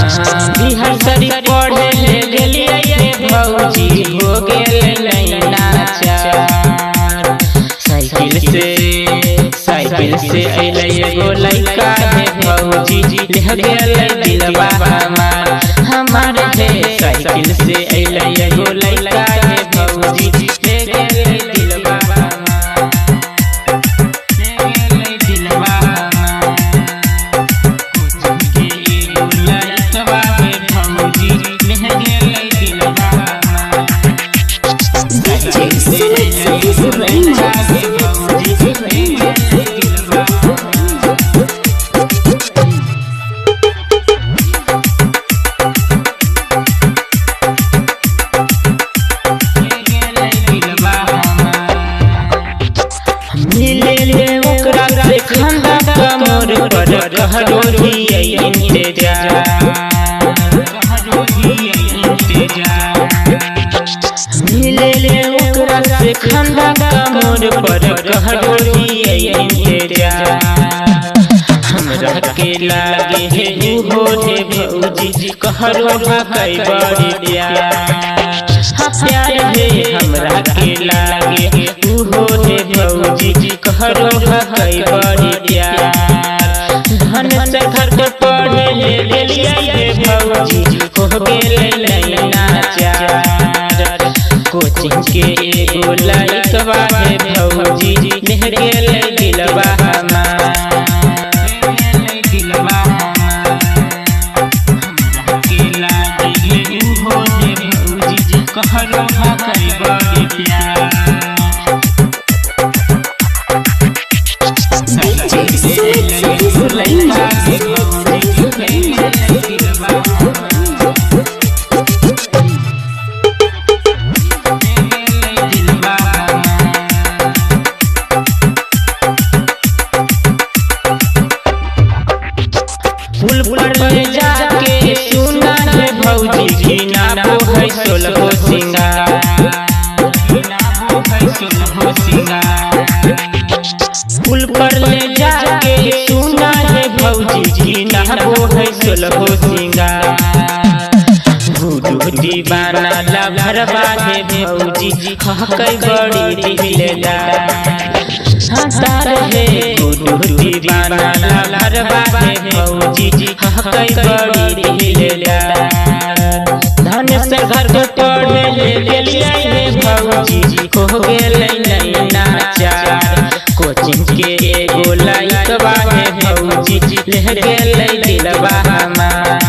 बिहार शरीफ पढ़े ले गेलिए भौजी हो गेल नैना चार। साइकिल से अइले एगो लइका हे भौजी ले गेल दिलवा हमार हे। साइकिल से अइले एगो लइका हे भौजी ले गेल दिलवा खंदा कमर पर कहरो हिए इंतजार मिले ले ओकरा से खंदा कमर पर कहरो हिए इंतजार। हमरा के लागे हे उहो हे भौजी कहरो भाई बड़ी प्यार प्यार हे। हमरा के लागे उहो हे भौजी कहरो भाई बड़ी प्यार। धन से घर के पढ़े ले गेलिए भौजी हो गेल नैना चार। कोचिंग के एगो लइकवा हे भौजी ले गेल दिलवा हमार। कहरो भाई बड़ी प्यार पुल पर जाके सुना है भौजी घिना है सोलहो सिंगार। पुल पर ले जाके सुना है भौजी घिना है सोलहो सिंगार। गुडू दीवाना लभरवा है भौजी हकई बड़ी दिलदार हतार है। गुडू दीवाना लभरवा है भौजी हकई बड़ी दिलदार। धन से घर के पढ़े ले गेलिए भौजी हो गेल नैना चार। कोचिंग के एगो लइकवा हे भौजी ले गेल दिलवा हमार।